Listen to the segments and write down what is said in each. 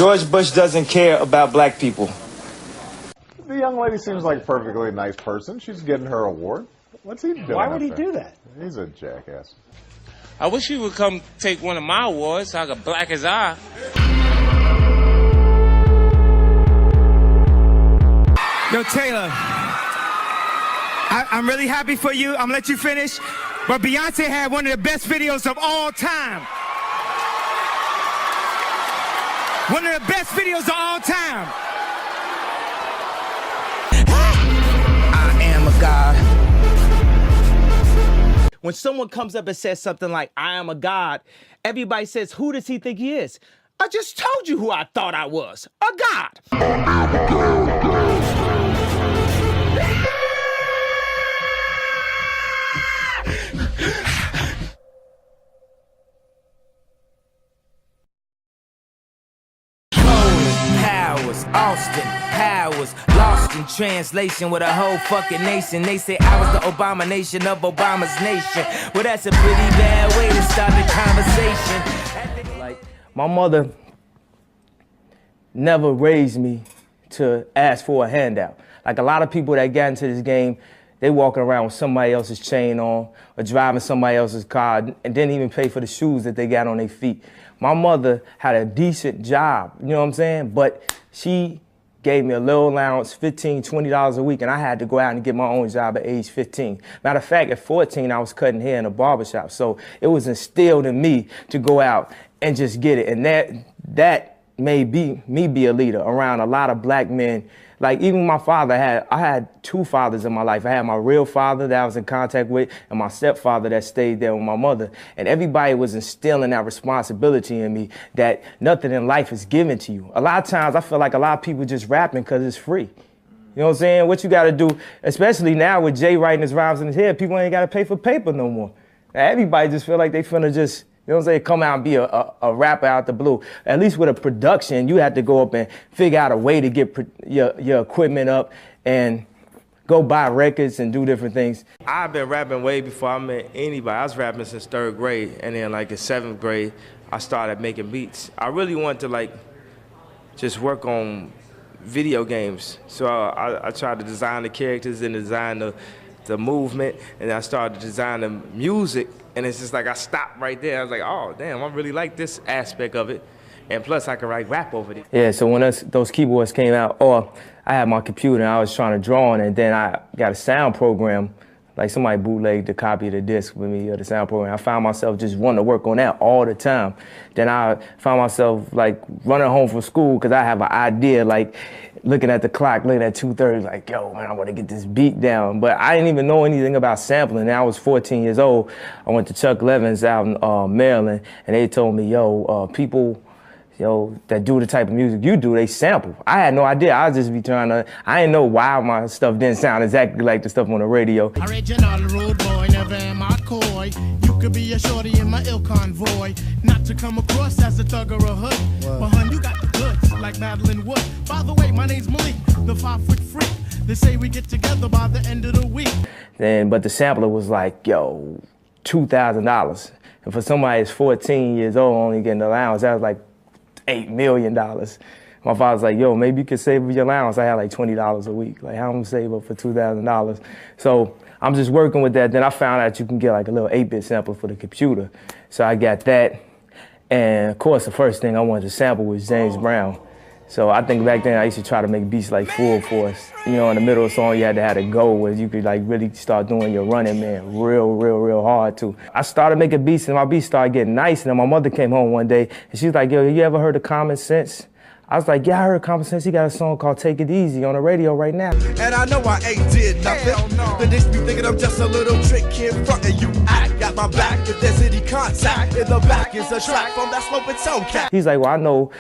George Bush doesn't care about black people. The young lady seems like a perfectly nice person. She's getting her award. What's he doing? Why would he do that? He's a jackass. I wish he would come take one of my awards so I could black his eye. Yo, Taylor, I'm really happy for you. I'm gonna let you finish. But Beyonce had one of the best videos of all time. One of the best videos of all time. I am a god. When someone comes up and says something like, I am a god, everybody says, who does he think he is? I just told you who I thought I was, a god. I am a god. Austin Powers, lost in translation with a whole fucking nation. They say I was the abomination of Obama's nation. Well, that's a pretty bad way to start the conversation. Like, my mother never raised me to ask for a handout. Like a lot of people that got into this game, they walking around with somebody else's chain on or driving somebody else's car and didn't even pay for the shoes that they got on their feet. My mother had a decent job, you know what I'm saying? But she gave me a little allowance, $15, $20 a week, and I had to go out and get my own job at age 15. Matter of fact, at 14, I was cutting hair in a barbershop. So it was instilled in me to go out and just get it. And that made me be a leader around a lot of black men. Like even my father I had two fathers in my life. I had my real father that I was in contact with and my stepfather that stayed there with my mother. And everybody was instilling that responsibility in me that nothing in life is given to you. A lot of times I feel like a lot of people just rapping because it's free. You know what I'm saying? What you got to do, especially now with Jay writing his rhymes in his head, people ain't got to pay for paper no more. Now, everybody just feel like they finna just, you know what I'm saying, come out and be a rapper out the blue. At least with a production, you have to go up and figure out a way to get your equipment up and go buy records and do different things. I've been rapping way before I met anybody. I was rapping since 3rd grade, and then like in 7th grade, I started making beats. I really wanted to like just work on video games. So I tried to design the characters and design the movement, and I started to design the music. And it's just like I stopped right there. I was like, oh, damn, I really like this aspect of it. And plus, I could write rap over it. Yeah, so when those keyboards came out, I had my computer and I was trying to draw on it, and then I got a sound program. Like somebody bootlegged the copy of the disc with me, or the sound program. I found myself just wanting to work on that all the time. Then I found myself like running home from school because I have an idea, like looking at the clock, looking at 2:30, like, yo, man, I want to get this beat down. But I didn't even know anything about sampling. And I was 14 years old. I went to Chuck Levin's out in Maryland, and they told me, yo, people, that do the type of music you do, they sample. I had no idea. I was just be trying to, I didn't know why my stuff didn't sound exactly like the stuff on the radio. Original road boy, never am I coy. You could be a shorty in my ill convoy. Not to come across as a thug or a hood. But hun, you got the goods, like Madeline Wood. By the way, my name's Malik, the 5-foot freak. They say we get together by the end of the week. But the sampler was like, yo, $2,000. And for somebody that's 14 years old only getting the allowance, that was like $8 million. My father's like, yo, maybe you could save your allowance. I had like $20 a week. Like, how am I gonna save up for $2,000? So I'm just working with that. Then I found out you can get like a little 8-bit sampler for the computer. So I got that. And of course, the first thing I wanted to sample was James Brown. So I think back then I used to try to make beats like Full Force. You know, in the middle of the song, you had to have a go where you could like really start doing your running man real hard too. I started making beats and my beats started getting nice. And then my mother came home one day and she's like, yo, you ever heard of Common Sense? I was like, yeah, I heard Common Sense. He got a song called Take It Easy on the radio right now. And I know I ain't did nothing. No. The niggas be thinking I'm just a little trick kid frontin' you act. Got my back if there's any contact. In the back is a track from that Slope and Tone cat. He's like, well, I know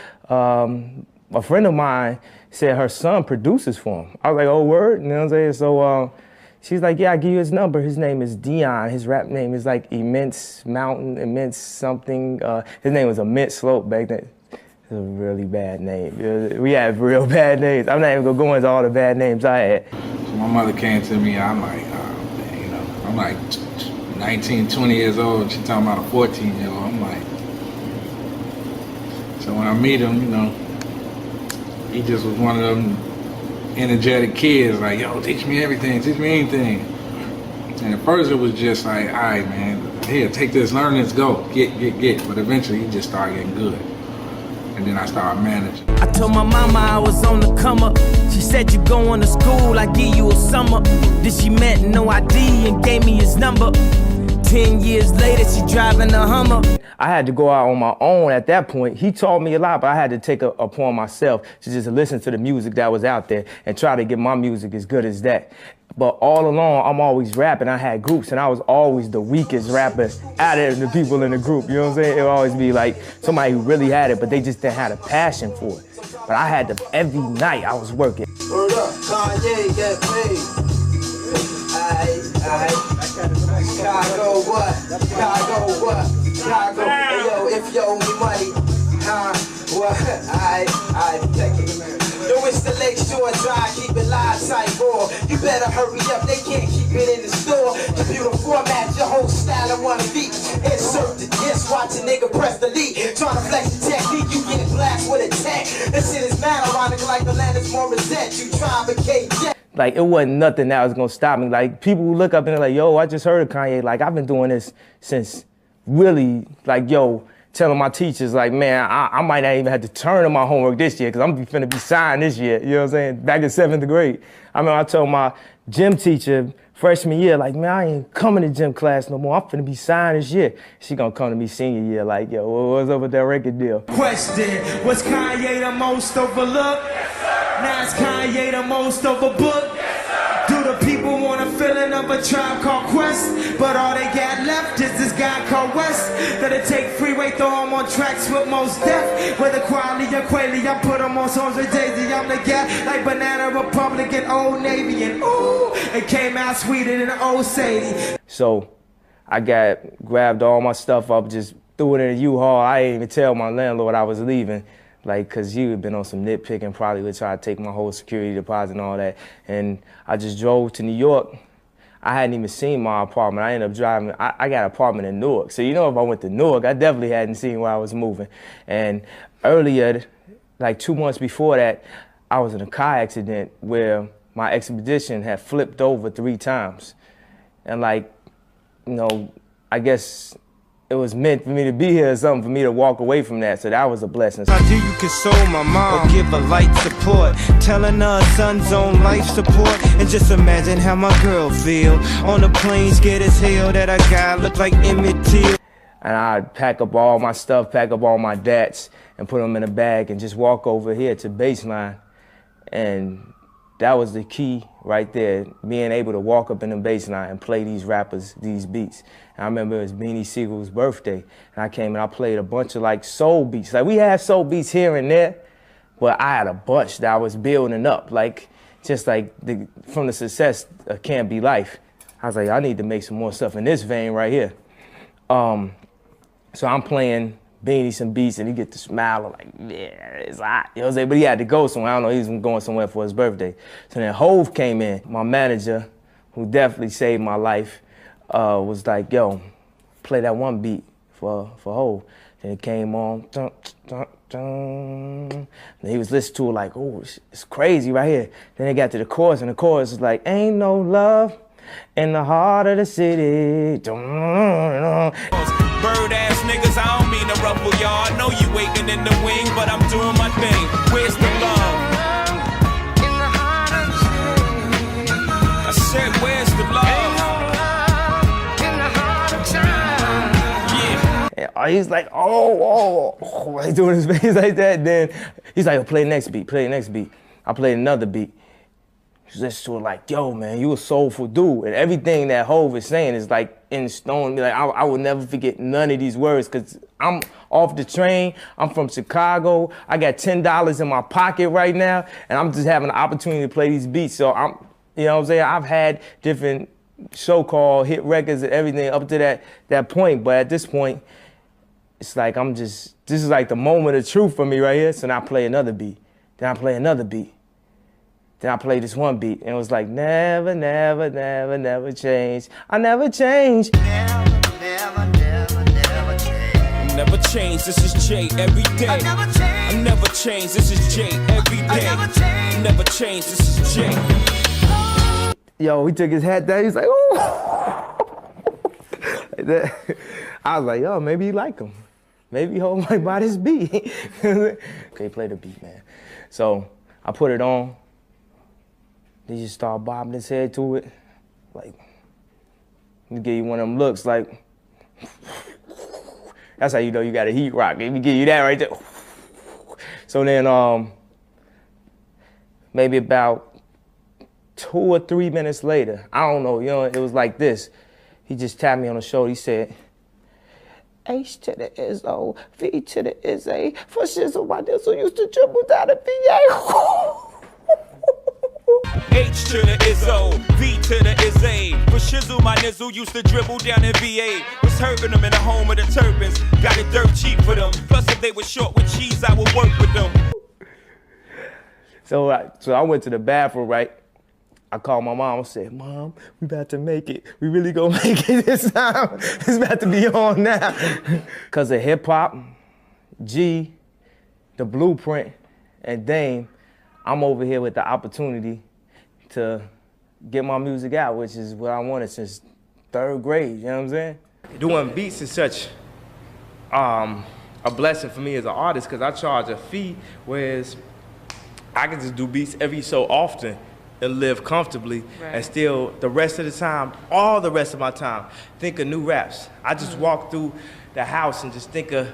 a friend of mine said her son produces for him. I was like, oh, word? You know what I'm saying? So she's like, yeah, I'll give you his number. His name is Dion. His rap name is like Immense Mountain, Immense something. His name was Immense Slope back then. It's a really bad name. We had real bad names. I'm not even gonna go into all the bad names I had. So my mother came to me, I'm like, I'm like 19, 20 years old. She talking about a 14-year-old. I'm like, so when I meet him, he just was one of them energetic kids, like, yo, teach me everything, teach me anything. And at first it was just like, all right, man, here, take this, learn this, go, get. But eventually he just started getting good. And then I started managing. I told my mama I was on the come up. She said, you going to school, I give you a summer. Then she met no ID and gave me his number. 10 years later, she driving a Hummer. I had to go out on my own at that point. He taught me a lot, but I had to take it upon myself to just listen to the music that was out there and try to get my music as good as that. But all along, I'm always rapping. I had groups, and I was always the weakest rapper out of the people in the group. You know what I'm saying? It would always be like somebody who really had it, but they just didn't have a passion for it. But I had to, every night I was working. Word up, Kanye, get paid. Chicago what? Chicago what? Chicago, hey yo, if you owe me money, huh? What? I take it. Yo, it's the Lakeshore Drive, keep it live, tight raw. You better hurry up, they can't keep it in the store. Computer format, your whole style in one beat. Insert the disc, watch a nigga press delete. Tryna flex the technique, you get blast with a tech. This shit is mad ironic, like the land is more Morissette. You try to jet. Like, it wasn't nothing that was gonna stop me. Like, people who look up and they're like, yo, I just heard of Kanye. Like, I've been doing this since really, like, yo, telling my teachers, like, man, I might not even have to turn in my homework this year because I'm finna be signed this year. You know what I'm saying? Back in 7th grade. I mean, I told my gym teacher freshman year, like, man, I ain't coming to gym class no more. I'm finna be signed this year. She gonna come to me senior year, like, yo, what's up with that record deal? Question, was Kanye the most overlooked? Now is Kanye the most overbooked? Do the people want a feeling of a Tribe Called Quest? But all they got left is this guy called West. That'll take freeway, throw him on tracks with most def. Whether Quality or Quayle, I put him on songs with Jay-Z. I'm the guy like Banana Republic and Old Navy. And ooh, it came out sweeter than Old Sadie. So I grabbed all my stuff up, just threw it in a U-Haul. I didn't even tell my landlord I was leaving. Like, cause he had been on some nitpicking, probably would try to take my whole security deposit and all that. And I just drove to New York. I hadn't even seen my apartment. I ended up driving, I got an apartment in Newark. So you know, if I went to Newark, I definitely hadn't seen where I was moving. And earlier, like 2 months before that, I was in a car accident where my expedition had flipped over 3 times. And like, you know, I guess it was meant for me to be here or something, for me to walk away from that, so that was a blessing. How do you console my mom or give her light support? Telling her son's on life support. And just imagine how my girl feel on the plane, scared as hell that I got look like Emmett Till. And I'd pack up all my stuff, pack up all my dats, and put them in a bag and just walk over here to Baseline. And that was the key right there, being able to walk up in the Baseline and play these rappers these beats. And I remember it was Beanie Siegel's birthday, and I came and I played a bunch of like soul beats. Like, we had soul beats here and there, but I had a bunch that I was building up, like just like from the success of Can't Be Life. I was like, I need to make some more stuff in this vein right here. So I'm playing Beanie some beats, and he get to smile like, yeah, it's hot. You know what I'm saying? But he had to go somewhere. I don't know, he was going somewhere for his birthday. So then Hove came in. My manager, who definitely saved my life, was like, yo, play that one beat for Hove. Then it came on, dun, dun, dun. And he was listening to it like, oh, it's crazy right here. Then they got to the chorus, and the chorus was like, ain't no love in the heart of the city. Dun, dun, dun. Bird ass niggas, I don't mean to ruffle y'all. I know you waiting in the wing, but I'm doing my thing. Where's the love? I said, where's the love? Yeah. He's like, oh, he's doing his face like that. Then he's like, play the next beat, play the next beat. I played another beat. Just to like, yo, man, you a soulful dude. And everything that Hove is saying is like in stone. Like, I will never forget none of these words, because I'm off the train. I'm from Chicago. I got $10 in my pocket right now, and I'm just having the opportunity to play these beats. So you know what I'm saying? I've had different so-called hit records and everything up to that point. But at this point, it's like this is like the moment of truth for me right here. So now I play another beat. Then I play another beat. Then I played this one beat, and it was like, never, never, never, never change. I never change. Never, never, never, never change. never change, this is Jay every day. I never change, this is Jay every day. Never change, this is Jay. Yo, he took his hat down, he's like, ooh. Like that. I was like, yo, maybe he like him. Maybe he hold my by this beat. Okay, play the beat, man. So I put it on. He just started bobbing his head to it. Like, he give you one of them looks like, that's how you know you got a heat rock. Let me give you that right there. So then, maybe about 2 or 3 minutes later, I don't know, you know, it was like this. He just tapped me on the shoulder. He said, H to the is O, V to the is A. For shizzle, my nizzle used to dribble down the VA. H to the is O, V to the is A. For shizzle, my nizzle used to dribble down in VA. Was hurting them in the home of the turbans. Got it dirt cheap for them. Plus, if they were short with cheese, I would work with them. So I went to the bathroom, right? I called my mom and said, Mom, we about to make it. We really gonna make it this time. It's about to be on now. Cause of hip hop, G, the blueprint, and Dame, I'm over here with the opportunity to get my music out, which is what I wanted since 3rd grade, you know what I'm saying? Doing beats is such a blessing for me as an artist because I charge a fee, whereas I can just do beats every so often and live comfortably, and still the rest of the time, all the rest of my time, think of new raps. I just walk through the house and just think of,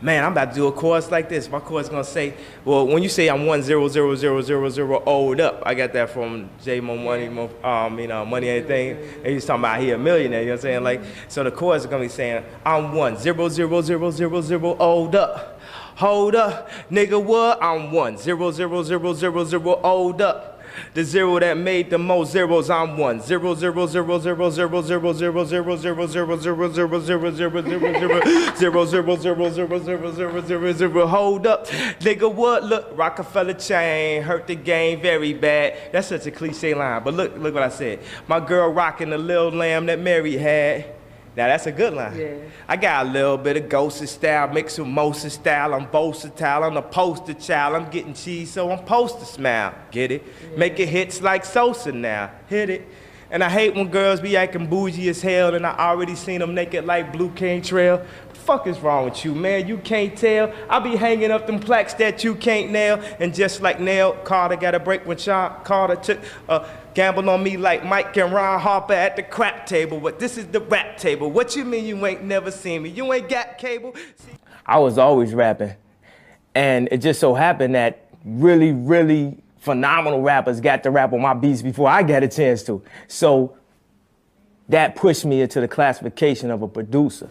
man, I'm about to do a chorus like this. My chorus gonna say, well, when you say I'm 1000000 old up, I got that from J Mo Money, Money Anything, and he's talking about he a millionaire, you know what I'm saying? Like, so the chorus is gonna be saying, I'm 1000000 old up. Hold up, nigga, what? I'm 1000000 old up. The zero that made the most zeros, I'm 10000000000000000000000000000000000000000000000000000000000000000000000000000000000000000000000000000000000000000000000000000000000000000000000000000000000000000000000000000000000000000000000000000000000000000000000000000000000000000000000. That's such a cliche line, but look what I said. My girl rocking the lil lamb that Mary had. Now that's a good line. Yeah. I got a little bit of ghosted style, mixed with Moses style. I'm versatile, I'm the poster child. I'm getting cheese, so I'm supposed to smile. Get it? Yeah. Making hits like Sosa now. Hit it. And I hate when girls be acting bougie as hell and I already seen them naked like Blue Cane Trail. What the fuck is wrong with you, man? You can't tell. I be hanging up them plaques that you can't nail. And just like Nail, Carter got a break when Sean Carter took a gamble on me like Mike and Ron Harper at the crap table. But this is the rap table. What you mean you ain't never seen me? You ain't got cable? I was always rapping. And it just so happened that really phenomenal rappers got to rap on my beats before I got a chance to. So that pushed me into the classification of a producer.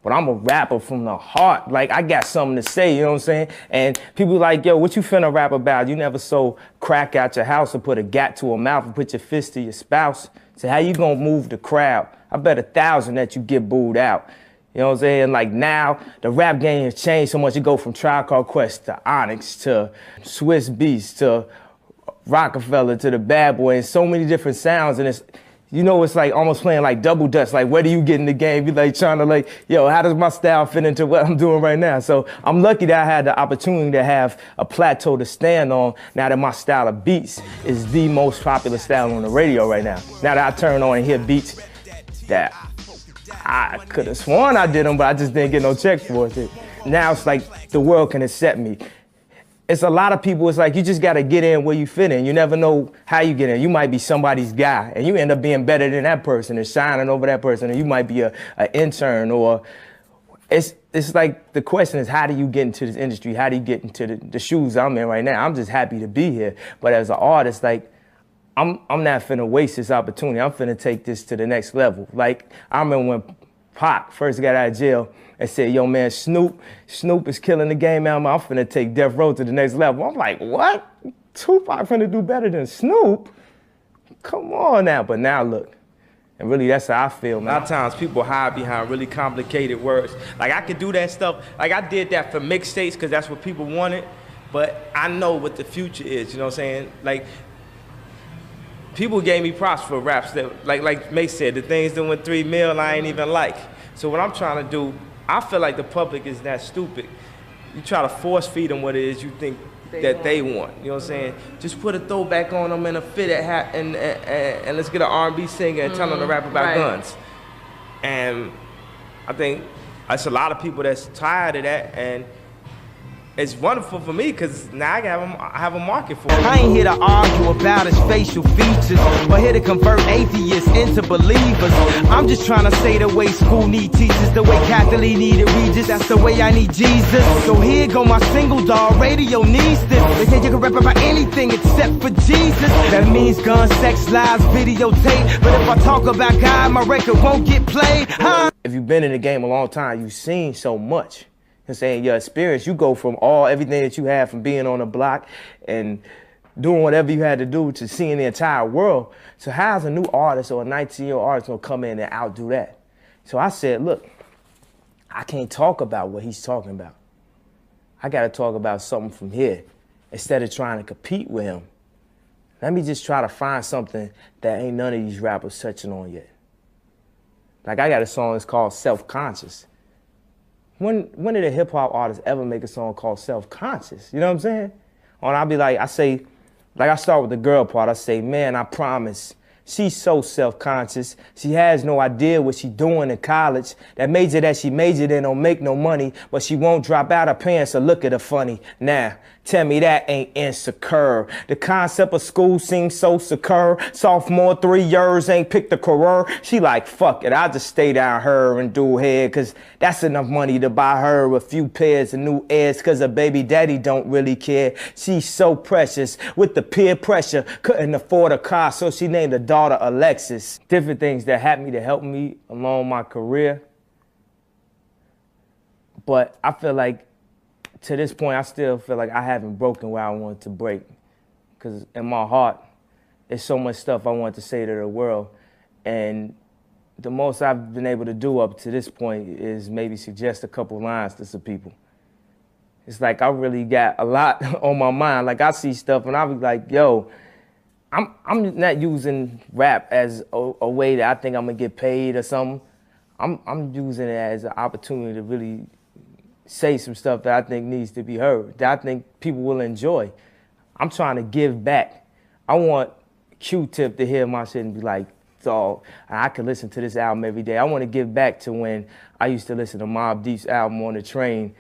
But I'm a rapper from the heart. Like, I got something to say, you know what I'm saying? And people like, yo, what you finna rap about? You never sold crack out your house or put a gat to a mouth and put your fist to your spouse. So how you gonna move the crowd? I bet 1,000 that you get booed out. You know what I'm saying? Like now, the rap game has changed so much. You go from Tribe Called Quest to Onyx to Swiss Beats to Rockefeller to the Bad Boy and so many different sounds, and it's, you know, it's like almost playing like double dutch. Like, where do you get in the game? You like trying to like, yo, how does my style fit into what I'm doing right now? So I'm lucky that I had the opportunity to have a plateau to stand on now that my style of beats is the most popular style on the radio right now. Now that I turn on and hear beats that I could have sworn I did them, but I just didn't get no check for it. Now it's like the world can accept me. It's a lot of people, it's like you just gotta get in where you fit in. You never know how you get in. You might be somebody's guy and you end up being better than that person and shining over that person, and you might be an intern, or it's like the question is, how do you get into this industry? How do you get into the shoes I'm in right now? I'm just happy to be here. But as an artist, like, I'm not finna waste this opportunity. I'm finna take this to the next level. Like, I remember when Pac first got out of jail and said, yo, man, Snoop is killing the game, man. I'm finna take Death Row to the next level. I'm like, what? Tupac finna do better than Snoop? Come on now. But now look, and really that's how I feel, man. A lot of times people hide behind really complicated words. Like, I could do that stuff. Like, I did that for mixtapes because that's what people wanted. But I know what the future is, you know what I'm saying? Like, people gave me props for raps that, like Mace said, the things that went 3 mil I ain't even like. So what I'm trying to do I feel like the public is that stupid. You try to force feed them what it is you think they want. You know what I'm saying? Just put a throwback on them and a fitted hat and let's get an R&B singer and tell them to rap about guns. And I think it's a lot of people that's tired of that, and it's wonderful for me because now I have a market for it. I ain't here to argue about his facial features, but here to convert atheists into believers. I'm just trying to say the way school need teachers, the way Catholic needed Regis, that's the way I need Jesus. So here go my single, dog, radio needs this. They say you can rap about anything except for Jesus. That means gun, sex, lies, videotape. But if I talk about God, my record won't get played, huh? If you've been in the game a long time, you've seen so much. And saying your experience, you go from everything that you had from being on the block and doing whatever you had to do to seeing the entire world. So how's a new artist or a 19-year-old artist gonna come in and outdo that? So I said, look, I can't talk about what he's talking about. I gotta talk about something from here instead of trying to compete with him. Let me just try to find something that ain't none of these rappers touching on yet. Like I got a song that's called Self-Conscious. When did a hip hop artist ever make a song called Self-Conscious? You know what I'm saying? And I'll be like, I start with the girl part. I say, man, I promise. She's so self-conscious. She has no idea what she's doing in college. That major that she majored in don't make no money, but she won't drop out her pants or look at her funny. Nah, tell me that ain't insecure. The concept of school seems so secure. Sophomore 3 years ain't picked a career. She like, fuck it, I'll just stay down her and do hair, cause that's enough money to buy her a few pairs of new Airs, cause her baby daddy don't really care. She's so precious with the peer pressure, couldn't afford a car, so she named her daughter Alexis. Different things that happened to help me along my career. But I feel like to this point, I still feel like I haven't broken where I wanted to break. Because in my heart, there's so much stuff I want to say to the world. And the most I've been able to do up to this point is maybe suggest a couple lines to some people. It's like I really got a lot on my mind. Like I see stuff and I'll be like, yo, I'm not using rap as a way that I think I'm gonna get paid or something. I'm using it as an opportunity to really say some stuff that I think needs to be heard, that I think people will enjoy. I'm trying to give back. I want Q-Tip to hear my shit and be like, dog, I can listen to this album every day. I want to give back to when I used to listen to Mobb Deep's album on the train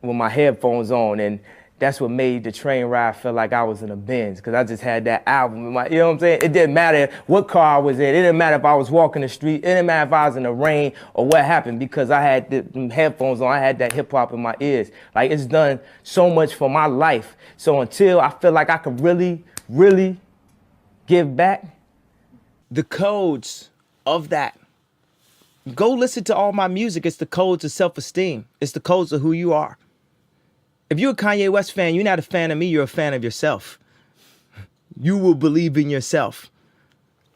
with my headphones on, and that's what made the train ride feel like I was in a Benz, because I just had that album in my, you know what I'm saying? It didn't matter what car I was in. It didn't matter if I was walking the street. It didn't matter if I was in the rain or what happened, because I had the headphones on. I had that hip hop in my ears. Like, it's done so much for my life. So until I feel like I could really, really give back, the codes of that, go listen to all my music. It's the codes of self-esteem. It's the codes of who you are. If you're a Kanye West fan, you're not a fan of me, you're a fan of yourself. You will believe in yourself.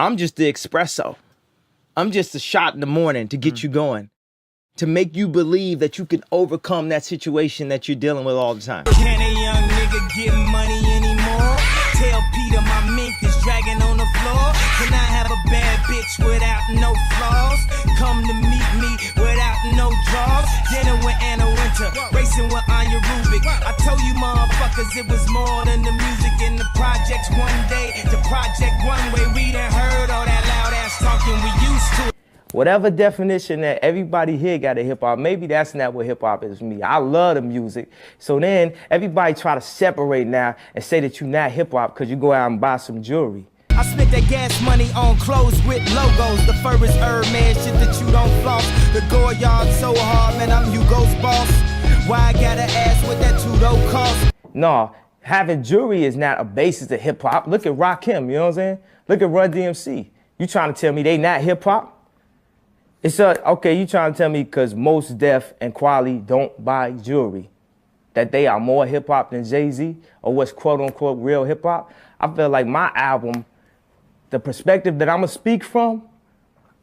I'm just the espresso. I'm just a shot in the morning to get you going, to make you believe that you can overcome that situation that you're dealing with all the time. Can a young nigga get money anymore? Tell Peter my mink is dragging on the floor. Can I have a bad bitch without no flaws? Come to meet me without no draws. Dinner with Anna Winter, racing with Anya Rubik. I told you motherfuckers it was more than the music in the projects. One day, the project one way. We done heard all that loud ass talking we used to. Whatever definition that everybody here got of hip hop, maybe that's not what hip hop is to me. I love the music. So then everybody try to separate now and say that you're not hip hop because you go out and buy some jewelry. I spent that gas money on clothes with logos. The furest man shit that you don't floss. The Goyard so hard, man, I'm Hugo's boss. Why I gotta ask what that $2 cost? No, having jewelry is not a basis of hip hop. Look at Rakim, you know what I'm saying? Look at Run DMC. You trying to tell me they not hip hop? It's okay, you trying to tell me because Mos Def and Kweli don't buy jewelry, that they are more hip hop than Jay-Z or what's quote unquote real hip hop? I feel like my album, the perspective that I'm gonna speak from,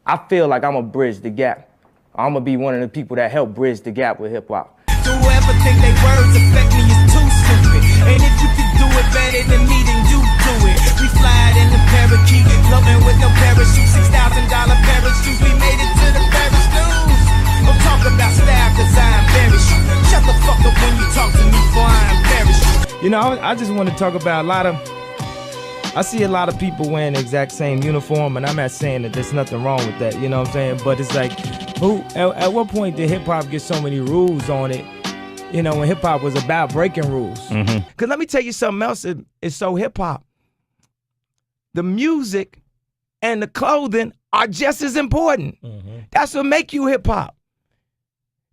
I feel like I'm gonna bridge the gap. I'm gonna be one of the people that help bridge the gap with hip hop. Whoever think they words affect me is too stupid. And if you can do it better than me, then you do it. We fly in the parakeet, floating with no parachute, $6,000 parachutes. We made it to the Paris news. Don't talk about style, cause You know, I just want to talk about I see a lot of people wearing the exact same uniform, and I'm not saying that there's nothing wrong with that, you know what I'm saying? But it's like, at what point did hip-hop get so many rules on it, you know, when hip-hop was about breaking rules? Because let me tell you something else that is so hip-hop. The music and the clothing are just as important. That's what make you hip-hop.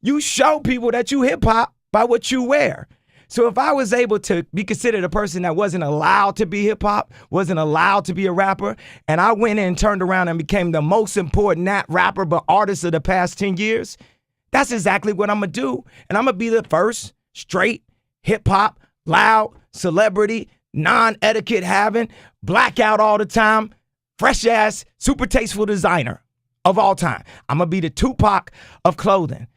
You show people that you hip-hop by what you wear. So if I was able to be considered a person that wasn't allowed to be hip-hop, wasn't allowed to be a rapper, and I went in and turned around and became the most important not rapper but artist of the past 10 years, that's exactly what I'm going to do. And I'm going to be the first straight hip-hop, loud, celebrity, non-etiquette having, blackout all the time, fresh-ass, super tasteful designer of all time. I'm going to be the Tupac of clothing.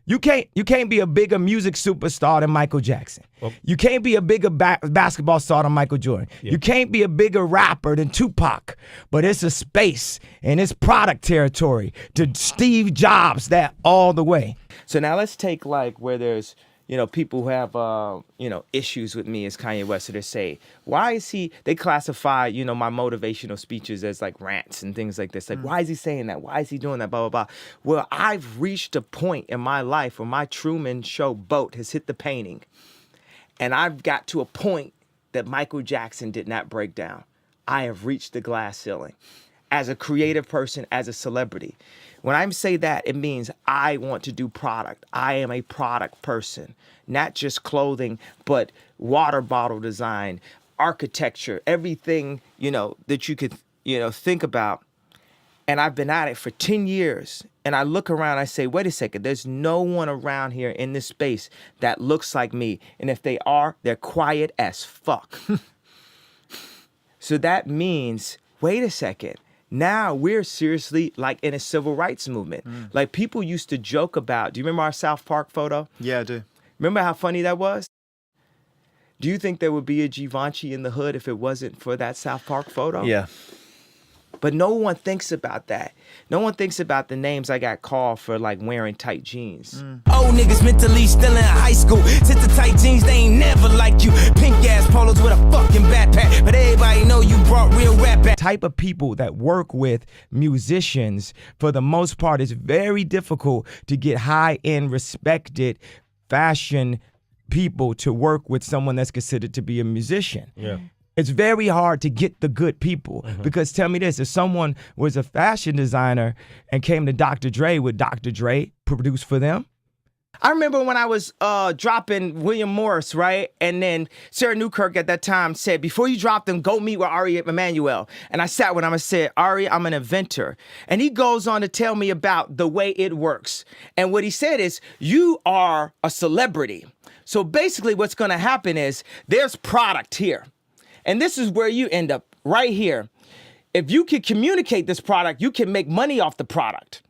You can't be a bigger music superstar than Michael Jackson. You can't be a bigger basketball star than Michael Jordan. You can't be a bigger rapper than Tupac. But it's a space and it's product territory to Steve Jobs that all the way. So now let's take like where there's, you know, people who have, you know, issues with me as Kanye West. So they say, why is they classify, you know, my motivational speeches as like rants and things like this. Like, why is he saying that? Why is he doing that? Blah, blah, blah. Well, I've reached a point in my life where my Truman Show boat has hit the painting. And I've got to a point that Michael Jackson did not break down. I have reached the glass ceiling as a creative person, as a celebrity. When I say that, it means I want to do product. I am a product person, not just clothing, but water bottle design, architecture, everything, you know, that you could, you know, think about. And I've been at it for 10 years. And I look around, I say, wait a second, there's no one around here in this space that looks like me. And if they are, they're quiet as fuck. So that means, wait a second. Now we're seriously like in a civil rights movement. Like people used to joke about, do you remember our South Park photo? Yeah, I do. Remember how funny that was? Do you think there would be a Givenchy in the hood if it wasn't for that South Park photo? Yeah. But no one thinks about that. No one thinks about the names I got called for like wearing tight jeans. Old niggas mentally still in high school. Since the tight jeans, they ain't never like you. Pink ass polos with a fucking backpack. But everybody know you brought real rap back. Type of people that work with musicians, for the most part, it's very difficult to get high-end, respected fashion people to work with someone that's considered to be a musician. Yeah. It's very hard to get the good people because tell me this, if someone was a fashion designer and came to Dr. Dre, would Dr. Dre produce for them? I remember when I was dropping William Morris, right? And then Sarah Newkirk at that time said, before you drop them, go meet with Ari Emanuel. And I sat with him and said, Ari, I'm an inventor. And he goes on to tell me about the way it works. And what he said is, you are a celebrity. So basically what's gonna happen is there's product here. And this is where you end up, right here. If you can communicate this product, you can make money off the product.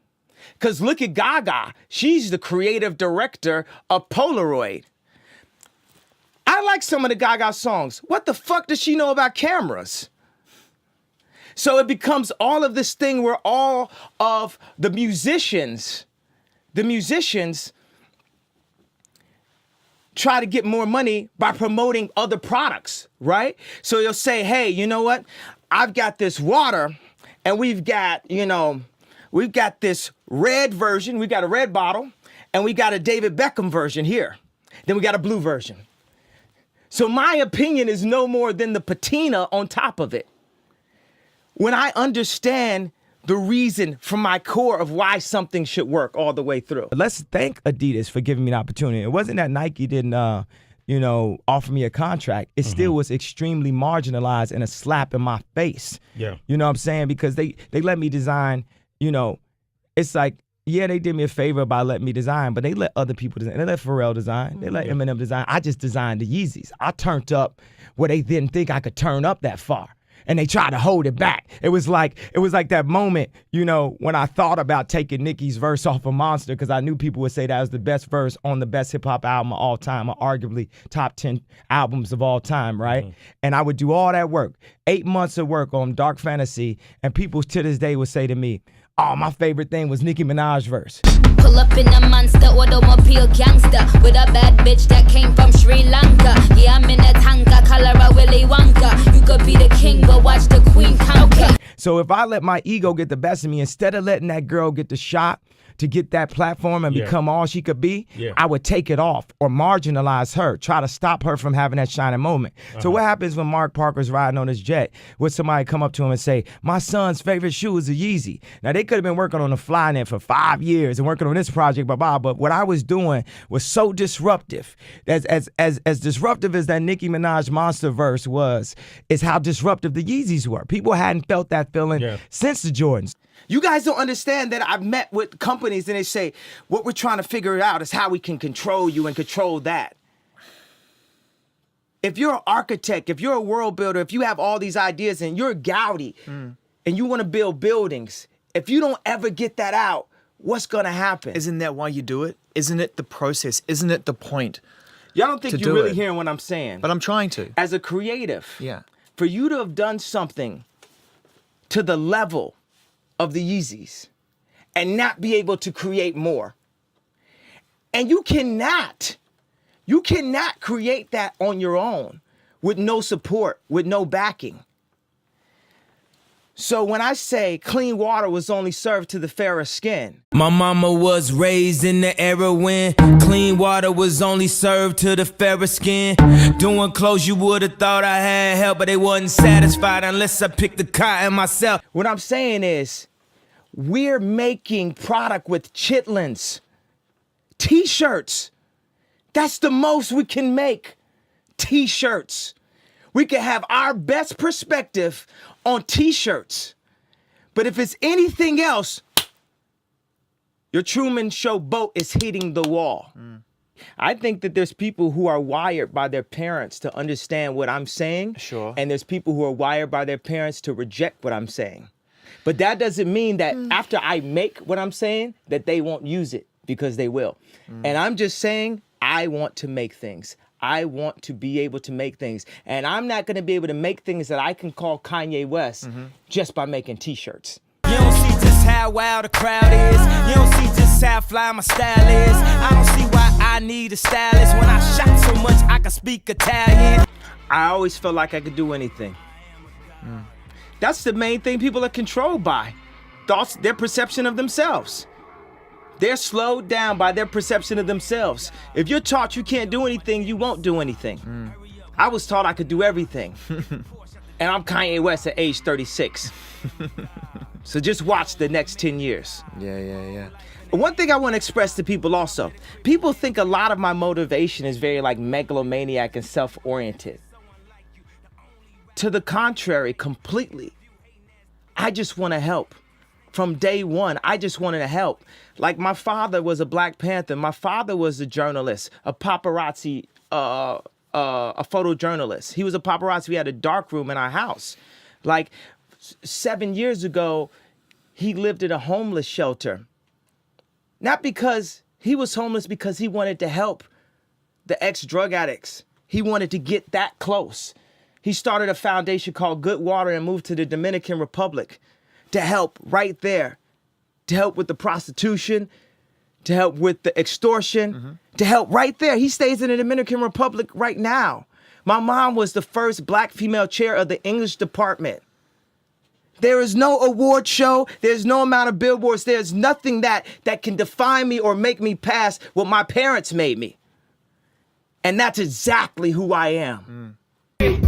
Because look at Gaga. She's the creative director of Polaroid. I like some of the Gaga songs. What the fuck does she know about cameras? So it becomes all of this thing where all of the musicians try to get more money by promoting other products, right? So you'll say, hey, you know what? I've got this water and we've got this red version. We've got a red bottle and we got a David Beckham version here. Then we got a blue version. So my opinion is no more than the patina on top of it. When I understand the reason from my core of why something should work all the way through. Let's thank Adidas for giving me the opportunity. It wasn't that Nike didn't, offer me a contract. It still was extremely marginalized and a slap in my face. Yeah. You know what I'm saying? Because they let me design, it's like, yeah, they did me a favor by letting me design, but they let other people design. They let Pharrell design. They let Eminem design. I just designed the Yeezys. I turned up where they didn't think I could turn up that far. And they tried to hold it back. It was like that moment, when I thought about taking Nicki's verse off of Monster, because I knew people would say that was the best verse on the best hip hop album of all time, or arguably top 10 albums of all time, right? And I would do all that work, 8 months of work on Dark Fantasy, and people to this day would say to me, oh, my favorite thing was Nicki Minaj's verse. Pull Pull up in a monster automobile gangster with a bad bitch that came from Sri Lanka. Yeah, I'm in a tanka, color a Willy Wonka. You could be the king, but watch the queen conquer. So if I let my ego get the best of me, instead of letting that girl get the shot to get that platform and become all she could be, I would take it off or marginalize her, try to stop her from having that shining moment. So what happens when Mark Parker's riding on his jet? Would somebody come up to him and say, my son's favorite shoe is a Yeezy? Now, they could have been working on the fly net for 5 years and working on this project, but what I was doing was so disruptive. As disruptive as that Nicki Minaj Monster verse was, is how disruptive the Yeezys were. People hadn't felt that feeling since the Jordans. You guys don't understand that I've met with companies and they say, what we're trying to figure out is how we can control you and control that. If you're an architect, if you're a world builder, if you have all these ideas and you're Gaudi and you want to build buildings, if you don't ever get that out, what's going to happen? Isn't that why you do it? Isn't it the process? Isn't it the point? Y'all don't think you're really hearing what I'm saying. But I'm trying to. As a creative, for you to have done something to the level of the Yeezys and not be able to create more. And you cannot create that on your own with no support, with no backing. So when I say clean water was only served to the fairer skin. My mama was raised in the era when clean water was only served to the fairer skin. Doing clothes you would have thought I had help, but they wasn't satisfied unless I picked the cotton myself. What I'm saying is, we're making product with chitlins, t-shirts. That's the most we can make, t-shirts. We can have our best perspective on t-shirts. But if it's anything else, your Truman Show boat is hitting the wall. I think that there's people who are wired by their parents to understand what I'm saying. Sure. And there's people who are wired by their parents to reject what I'm saying. But that doesn't mean that after I make what I'm saying, that they won't use it, because they will. And I'm just saying, I want to make things. I want to be able to make things. And I'm not going to be able to make things that I can call Kanye West just by making t-shirts. You don't see just how wild the crowd is. You don't see just how fly my style is. I don't see why I need a stylist when I shot so much I can speak Italian. I always felt like I could do anything. That's the main thing people are controlled by. Thoughts, their perception of themselves. They're slowed down by their perception of themselves. If you're taught you can't do anything, you won't do anything. I was taught I could do everything. And I'm Kanye West at age 36. So just watch the next 10 years. Yeah. One thing I want to express to people also, people think a lot of my motivation is very like megalomaniac and self-oriented. To the contrary, completely. I just want to help. From day one, I just wanted to help. Like, my father was a Black Panther. My father was a journalist, a paparazzi, a photojournalist. He was a paparazzi. We had a dark room in our house. Like, 7 years ago, he lived in a homeless shelter. Not because he was homeless, because he wanted to help the ex-drug addicts. He wanted to get that close. He started a foundation called Good Water and moved to the Dominican Republic to help right there, to help with the prostitution, to help with the extortion, to help right there. He stays in the Dominican Republic right now. My mom was the first Black female chair of the English department. There is no award show. There's no amount of billboards. There's nothing that can define me or make me pass what my parents made me. And that's exactly who I am.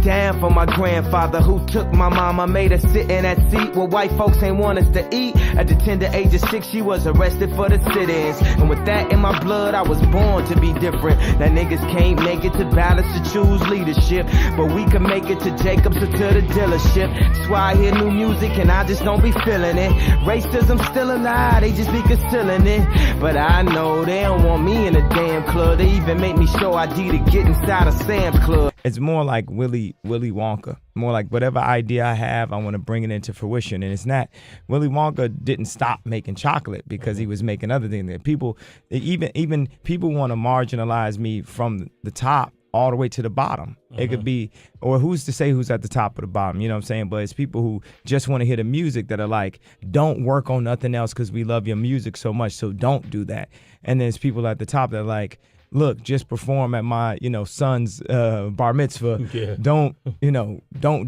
Down for my grandfather who took my mama, made her sit in that seat where white folks ain't want us to eat. At the tender age of 6, she was arrested for the sit-ins. And with that in my blood, I was born to be different. Now niggas can't make it to balance to choose leadership, but we can make it to Jacobs or to the dealership. That's why I hear new music and I just don't be feeling it. Racism still alive, they just be concealing it. But I know they don't want me in a damn club. They even make me show ID to get inside of Sam's Club. It's more like Willy Wonka. More like whatever idea I have, I want to bring it into fruition. And it's not, Willy Wonka didn't stop making chocolate because he was making other things. People, even people want to marginalize me from the top all the way to the bottom. It could be, or who's to say who's at the top of the bottom, you know what I'm saying? But it's people who just want to hear the music that are like, don't work on nothing else because we love your music so much, so don't do that. And then there's people at the top that are like, look, just perform at my, son's bar mitzvah. Yeah. Don't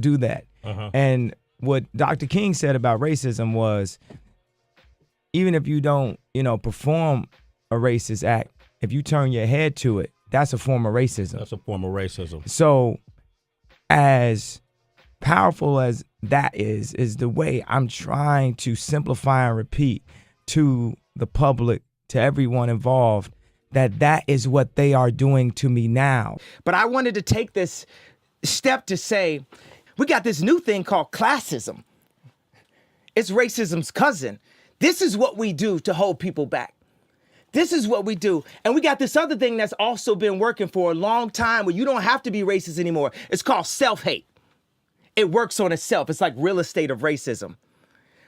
do that. And what Dr. King said about racism was, even if you don't, perform a racist act, if you turn your head to it, that's a form of racism. That's a form of racism. So as powerful as that is the way I'm trying to simplify and repeat to the public, to everyone involved, that is what they are doing to me now. But I wanted to take this step to say, we got this new thing called classism. It's racism's cousin. This is what we do to hold people back. This is what we do. And we got this other thing that's also been working for a long time where you don't have to be racist anymore. It's called self-hate. It works on itself. It's like real estate of racism.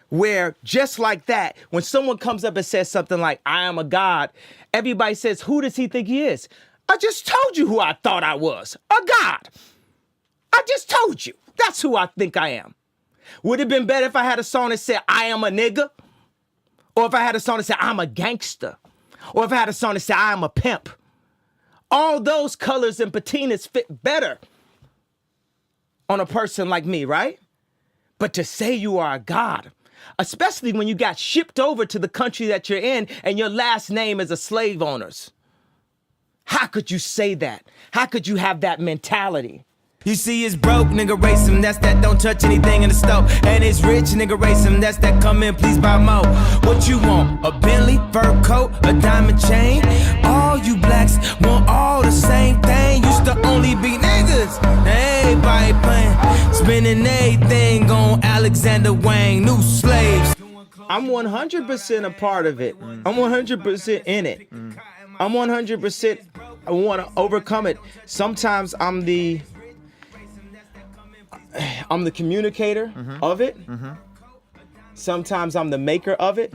Where just like that, when someone comes up and says something like, I am a god, everybody says, who does he think he is? I just told you who I thought I was, a god. I just told you. That's who I think I am. Would it have been better if I had a song that said, I am a nigga? Or if I had a song that said, I'm a gangster? Or if I had a song that said, I am a pimp? All those colors and patinas fit better on a person like me, right? But to say you are a god, especially when you got shipped over to the country that you're in and your last name is a slave owner's. How could you say that? How could you have that mentality? You see, it's broke, nigga, race him. That's that don't touch anything in the stove. And it's rich, nigga, race him. That's that come in, please buy more. What you want? A Bentley, fur coat, a diamond chain? All you blacks want all the same thing. Used to only be niggas. Everybody playing, spending everything on Alexander Wang, new slaves. I'm 100% a part of it. I'm 100% in it. I'm 100%, I want to overcome it. Sometimes I'm the communicator of it. Sometimes I'm the maker of it.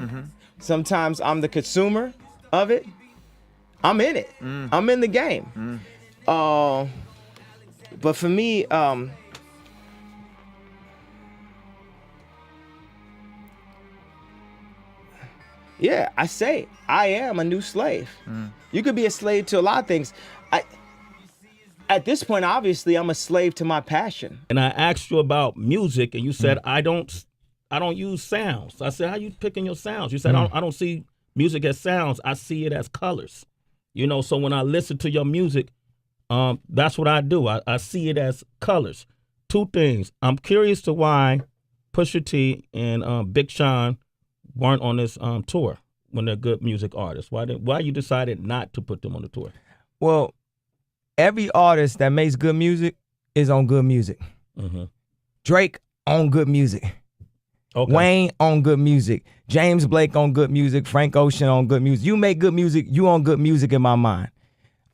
Sometimes I'm the consumer of it. I'm in it. I'm in the game. But for me, yeah, I say I am a new slave. You could be a slave to a lot of things. At this point, obviously, I'm a slave to my passion. And I asked you about music, and you said I don't use sounds. I said, how you picking your sounds? You said I don't see music as sounds. I see it as colors. So when I listen to your music, that's what I do. I see it as colors. Two things. I'm curious to why Pusha T and Big Sean weren't on this tour when they're good music artists. Why you decided not to put them on the tour? Well, every artist that makes good music is on good music. Drake on good music. Okay. Wayne on good music. James Blake on good music. Frank Ocean on good music. You make good music, you on good music in my mind.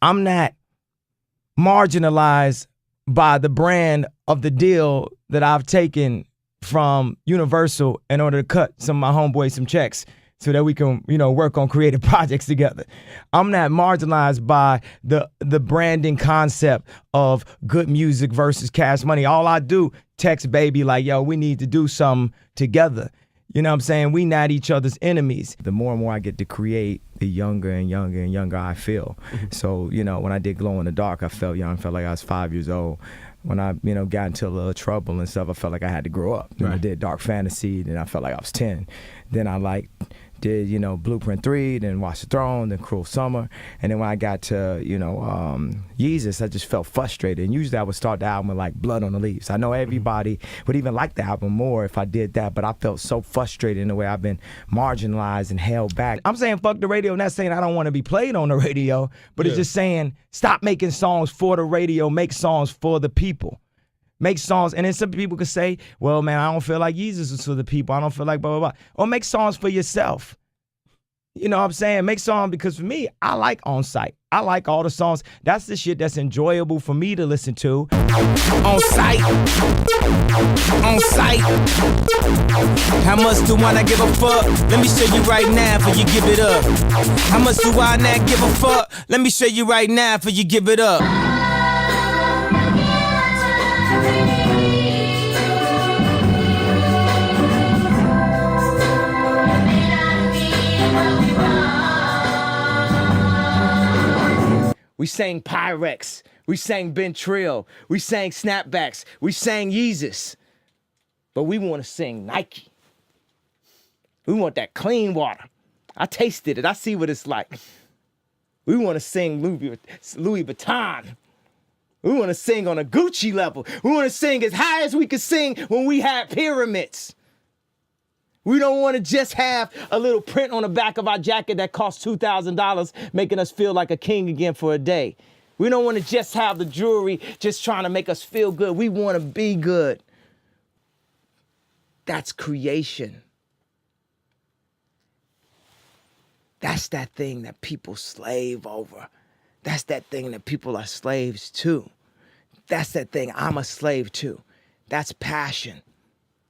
I'm not marginalized by the brand of the deal that I've taken from Universal in order to cut some of my homeboys some checks so that we can, work on creative projects together. I'm not marginalized by the branding concept of good music versus cash money. All I do, text baby like, yo, we need to do something together. You know what I'm saying? We not each other's enemies. The more and more I get to create, the younger and younger and younger I feel. So, when I did Glow in the Dark, I felt young, felt like I was 5 years old. When I, got into a little trouble and stuff, I felt like I had to grow up. Then I did Dark Fantasy, then I felt like I was 10. Then I did, Blueprint 3, then Watch the Throne, then Cruel Summer. And then when I got to, Yeezus, I just felt frustrated. And usually I would start the album with Blood on the Leaves. I know everybody would even like the album more if I did that, but I felt so frustrated in the way I've been marginalized and held back. I'm saying fuck the radio, not saying I don't want to be played on the radio, but it's just saying stop making songs for the radio, make songs for the people. Make songs, and then some people could say, well, man, I don't feel like Jesus is for the people. I don't feel like blah, blah, blah. Or make songs for yourself. You know what I'm saying? Make songs, because for me, I like On Site. I like all the songs. That's the shit that's enjoyable for me to listen to. On Site. On Site. How much do I not give a fuck? Let me show you right now for you give it up. How much do I not give a fuck? Let me show you right now for you give it up. We sang Pyrex. We sang Ben Trill. We sang Snapbacks. We sang Yeezus. But we want to sing Nike. We want that clean water. I tasted it. I see what it's like. We want to sing Louis Vuitton. We want to sing on a Gucci level. We want to sing as high as we could sing when we had pyramids. We don't want to just have a little print on the back of our jacket that costs $2,000, making us feel like a king again for a day. We don't want to just have the jewelry just trying to make us feel good. We want to be good. That's creation. That's that thing that people slave over. That's that thing that people are slaves to. That's that thing I'm a slave to. That's passion.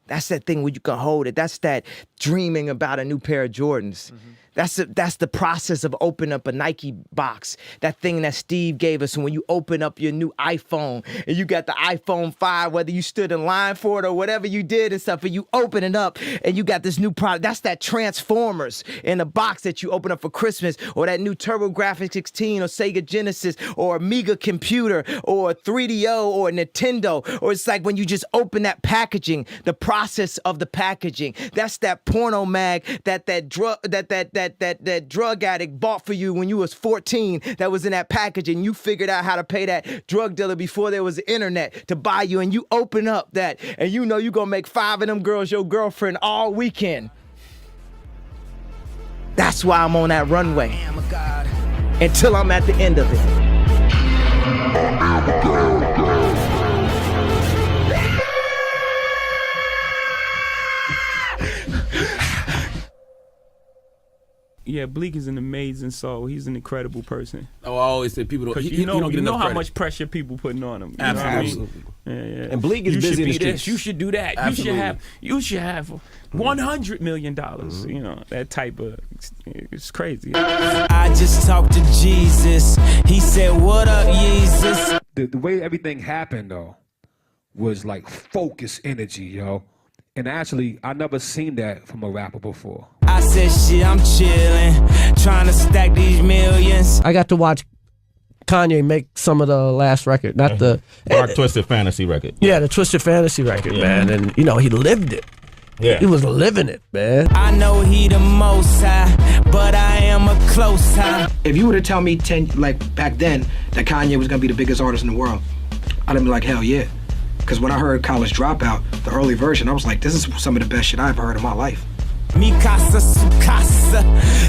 That's that thing where you can hold it. That's that dreaming about a new pair of Jordans. That's the process of opening up a Nike box. That thing that Steve gave us when you open up your new iPhone and you got the iPhone 5, whether you stood in line for it or whatever you did and stuff, and you open it up and you got this new product. That's that Transformers in a box that you open up for Christmas, or that new TurboGrafx 16 or Sega Genesis or Amiga computer or 3DO or Nintendo. Or it's like when you just open that packaging, the process of the packaging. That's that porno mag that drug addict bought for you when you was 14 that was in that package, and you figured out how to pay that drug dealer before there was the internet to buy you, and you open up that and you know you're gonna make 5 of them girls your girlfriend all weekend. That's why I'm on that runway until I'm at the end of it. Yeah, Bleak is an amazing soul. He's an incredible person. Oh, I always say people don't. You don't get enough how credit. much pressure people putting on him. You Absolutely. know what I mean? Yeah. And Bleak is you busy should in the be streets. this. You should do that. Absolutely. You should have $100 million. You know, that type of. It's crazy. I just talked to Jesus. He said, "What up, Jesus?" The way everything happened though was like focus energy, yo. And actually, I never seen that from a rapper before. I said, shit, I'm chilling, trying to stack these millions. I got to watch Kanye make some of the last record, not the Dark Twisted Fantasy record. Yeah, the Twisted Fantasy record, man. And you know, he lived it. Yeah. He was living it, man. I know he the most high, but I am a close high. If you were to tell me back then that Kanye was gonna be the biggest artist in the world, I'd have been like, hell yeah. Because when I heard College Dropout, the early version, I was like, this is some of the best shit I ever heard in my life. Mi casa su casa,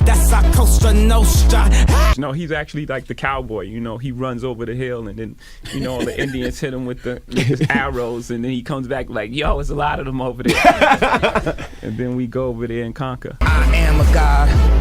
that's our Costa Nostra. No, he's actually like the cowboy. You know, he runs over the hill, and then, you know, all the Indians hit him with his arrows, and then he comes back like, yo, there's a lot of them over there. And then we go over there and conquer. I am a god.